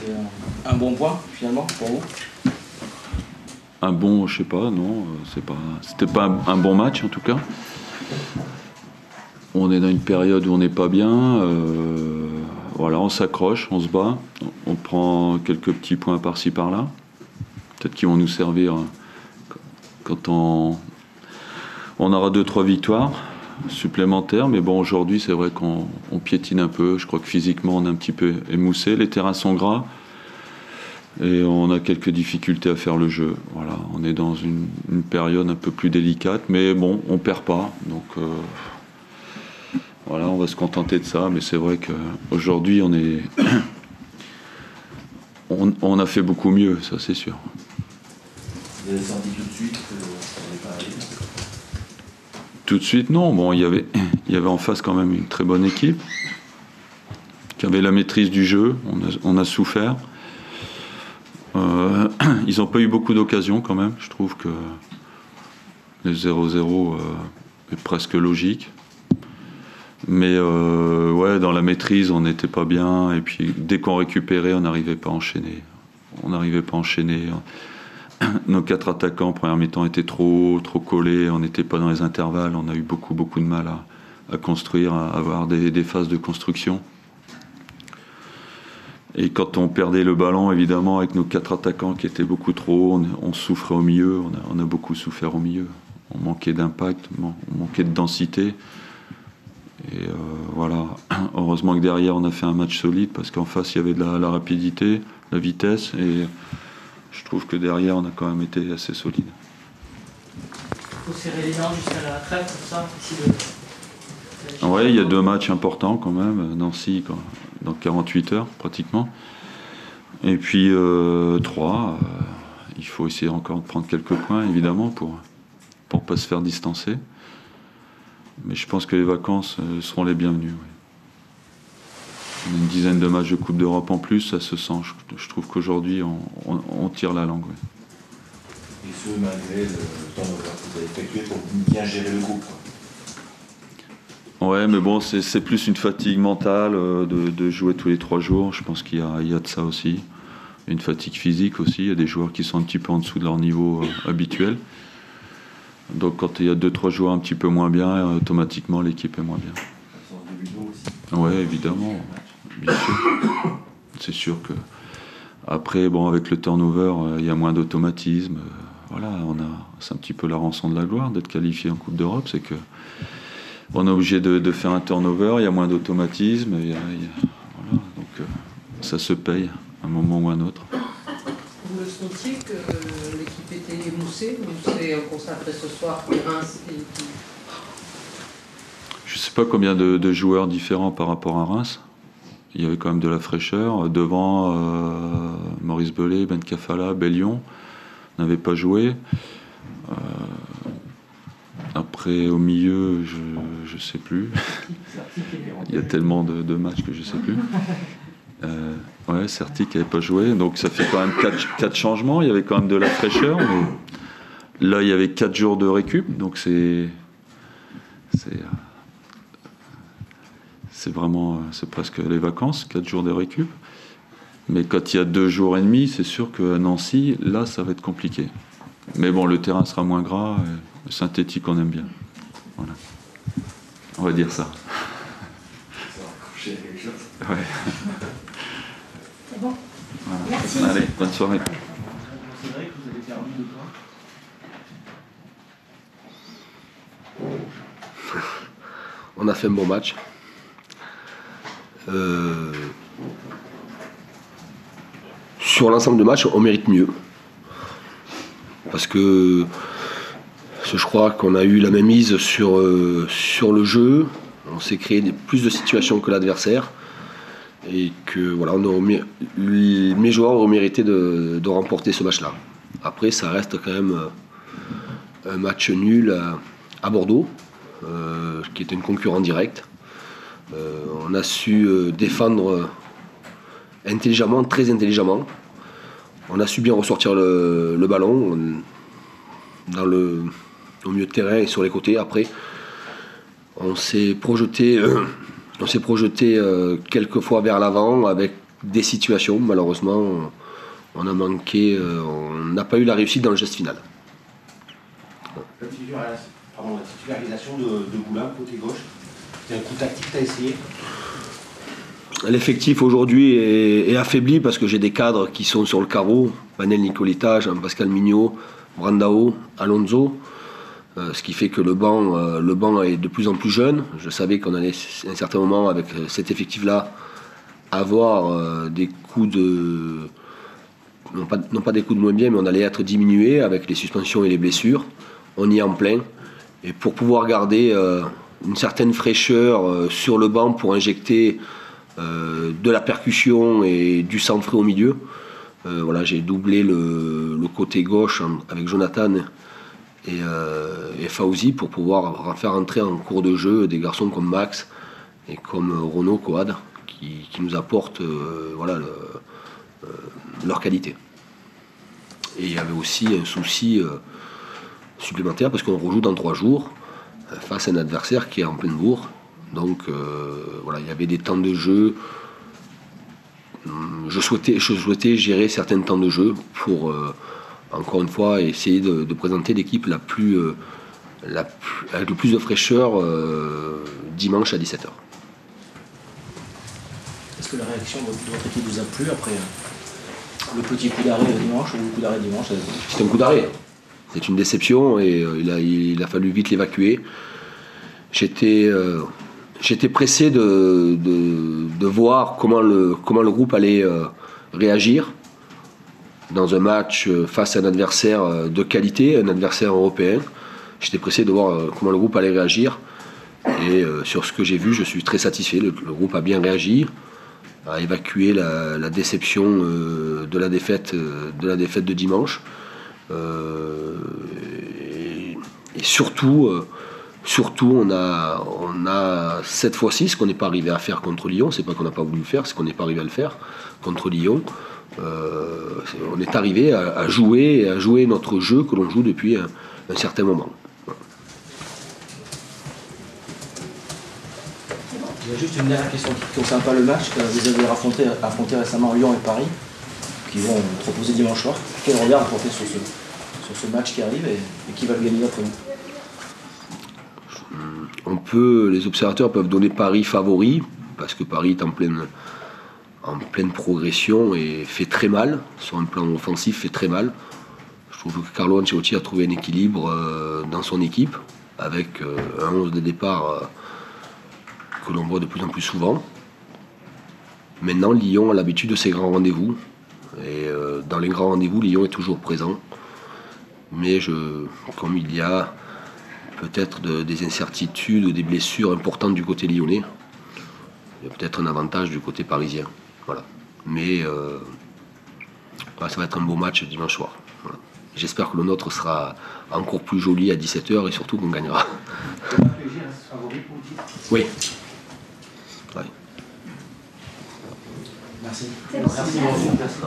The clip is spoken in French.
C'est un bon point finalement pour vous? Un bon, je sais pas, non, c'était pas un bon match en tout cas. On est dans une période où on n'est pas bien, voilà, on s'accroche, on se bat, on prend quelques petits points par-ci par-là, peut-être qu'ils vont nous servir quand on aura 2-3 victoires supplémentaires, mais bon, aujourd'hui c'est vrai qu'on piétine un peu, je crois que physiquement on est un petit peu émoussé, les terrains sont gras, et on a quelques difficultés à faire le jeu. Voilà, on est dans une période un peu plus délicate, mais bon, on perd pas, donc voilà, on va se contenter de ça. Mais c'est vrai qu'aujourd'hui, on a fait beaucoup mieux, ça c'est sûr. Vous avez senti tout de suite que ça n'allait pas aller? Tout de suite, non. Bon, il y avait en face quand même une très bonne équipe qui avait la maîtrise du jeu. On a souffert. Ils n'ont pas eu beaucoup d'occasions quand même. Je trouve que le 0-0 est presque logique. Mais ouais, dans la maîtrise, on n'était pas bien. Et puis dès qu'on récupérait, on n'arrivait pas à enchaîner. Nos 4 attaquants en première mi-temps étaient trop collés. On n'était pas dans les intervalles. On a eu beaucoup de mal à construire, à avoir des phases de construction. Et quand on perdait le ballon, évidemment, avec nos 4 attaquants qui étaient beaucoup trop, on souffrait au milieu, on a beaucoup souffert au milieu. On manquait d'impact, on manquait de densité. Et voilà, heureusement que derrière, on a fait un match solide, parce qu'en face, il y avait de la rapidité, la vitesse, et je trouve que derrière, on a quand même été assez solide. Il faut serrer les dents jusqu'à la trêve, comme ça, Ouais, il y a 2 matchs importants quand même, Nancy dans 48 heures pratiquement. Et puis 3, il faut essayer encore de prendre quelques points évidemment pour pas se faire distancer. Mais je pense que les vacances seront les bienvenues. Oui. On a une dizaine de matchs de Coupe d'Europe en plus, ça se sent. Je trouve qu'aujourd'hui on tire la langue. Oui. Et ce, malgré le turnover que vous avez effectué pour bien gérer le groupe, quoi. Ouais, mais bon, c'est plus une fatigue mentale de jouer tous les 3 jours. Je pense qu'il y a de ça aussi. Une fatigue physique aussi. Il y a des joueurs qui sont un petit peu en dessous de leur niveau habituel. Donc quand il y a 2-3 joueurs un petit peu moins bien, automatiquement l'équipe est moins bien. Ouais, évidemment. Bien sûr. C'est sûr que après, bon, avec le turnover, il y a moins d'automatisme. Voilà, c'est un petit peu la rançon de la gloire d'être qualifié en Coupe d'Europe, c'est que on est obligé de faire un turnover, il y a moins d'automatisme, voilà, donc ça se paye à un moment ou à un autre. Vous le sentiez que l'équipe était émoussée, ou c'est un constat après ce soir qui Reims Je ne sais pas combien de joueurs différents par rapport à Reims. Il y avait quand même de la fraîcheur. Devant, Maurice Bellet, Ben Kafala, Bellion n'avaient pas joué. Après, au milieu, je sais plus. Il y a tellement de matchs que je sais plus. Ouais, Sertic n'avait pas joué, donc ça fait quand même 4 changements. Il y avait quand même de la fraîcheur. Mais là, il y avait 4 jours de récup, donc c'est presque les vacances, 4 jours de récup. Mais quand il y a 2 jours et demi, c'est sûr que Nancy, là, ça va être compliqué. Mais bon, le terrain sera moins gras. Le synthétique, on aime bien. Voilà. On va dire ça. Ouais. C'est bon. Voilà. Merci. Allez, bonne soirée. C'est vrai que vous avez perdu de quoi? On a fait un bon match. Sur l'ensemble du match, on mérite mieux. Parce que je crois qu'on a eu la même mise sur le jeu. On s'est créé plus de situations que l'adversaire. Et que voilà, mes joueurs ont mérité de remporter ce match-là. Après, ça reste quand même un match nul à Bordeaux, qui était une concurrente directe. On a su défendre intelligemment, très intelligemment. On a su bien ressortir le ballon au milieu de terrain et sur les côtés. Après, on s'est projeté quelques fois vers l'avant avec des situations. Malheureusement, on a manqué, on n'a pas eu la réussite dans le geste final. La titularisation de Goulin, côté gauche, c'est un coup tactique que tu as essayé? L'effectif aujourd'hui est affaibli parce que j'ai des cadres qui sont sur le carreau. Manel Nicoletta, Jean-Pascal Mignot, Brandao, Alonso. Ce qui fait que le banc est de plus en plus jeune. Je savais qu'on allait à un certain moment, avec cet effectif-là, avoir des coups de... Non pas des coups de moins bien, mais on allait être diminué avec les suspensions et les blessures. On y est en plein. Et pour pouvoir garder une certaine fraîcheur sur le banc pour injecter de la percussion et du sang frais au milieu, voilà, j'ai doublé le côté gauche avec Jonathan et Fauzi pour pouvoir faire entrer en cours de jeu des garçons comme Max et comme Renaud Coad qui nous apportent voilà, leur qualité. Et il y avait aussi un souci supplémentaire parce qu'on rejoue dans 3 jours face à un adversaire qui est en pleine bourre. Donc voilà, il y avait des temps de jeu. Je souhaitais gérer certains temps de jeu pour, encore une fois, essayer de présenter l'équipe avec le plus de fraîcheur dimanche à 17h. Est-ce que la réaction de votre équipe vous a plu après le petit coup d'arrêt dimanche ou le coup d'arrêt dimanche? C'est un coup d'arrêt. C'est une déception et il a fallu vite l'évacuer. J'étais pressé de voir comment le groupe allait réagir dans un match face à un adversaire de qualité, un adversaire européen. J'étais pressé de voir comment le groupe allait réagir. Et sur ce que j'ai vu, je suis très satisfait. Le groupe a bien réagi, a évacué la déception de la défaite de dimanche. Et surtout, on a cette fois-ci ce qu'on n'est pas arrivé à faire contre Lyon. C'est pas qu'on n'a pas voulu le faire, c'est qu'on n'est pas arrivé à le faire contre Lyon. On est arrivé à jouer notre jeu que l'on joue depuis un certain moment. Il y a juste une dernière question qui ne concerne pas le match. Vous avez affronté récemment Lyon et Paris, qui vont être opposés dimanche soir. Quel regard vous portez sur ce match qui arrive et qui va le gagner après vous? Les observateurs peuvent donner Paris favori, parce que Paris est en pleine progression et fait très mal. Sur un plan offensif, fait très mal. Je trouve que Carlo Ancelotti a trouvé un équilibre dans son équipe, avec un 11 de départ que l'on voit de plus en plus souvent. Maintenant, Lyon a l'habitude de ces grands rendez-vous. Et dans les grands rendez-vous, Lyon est toujours présent. Mais comme il y a peut-être des incertitudes ou des blessures importantes du côté lyonnais, il y a peut-être un avantage du côté parisien. Voilà. Mais ça va être un beau match dimanche soir. Voilà. J'espère que le nôtre sera encore plus joli à 17h et surtout qu'on gagnera. Oui. Ouais. Merci. C'est bon. Merci.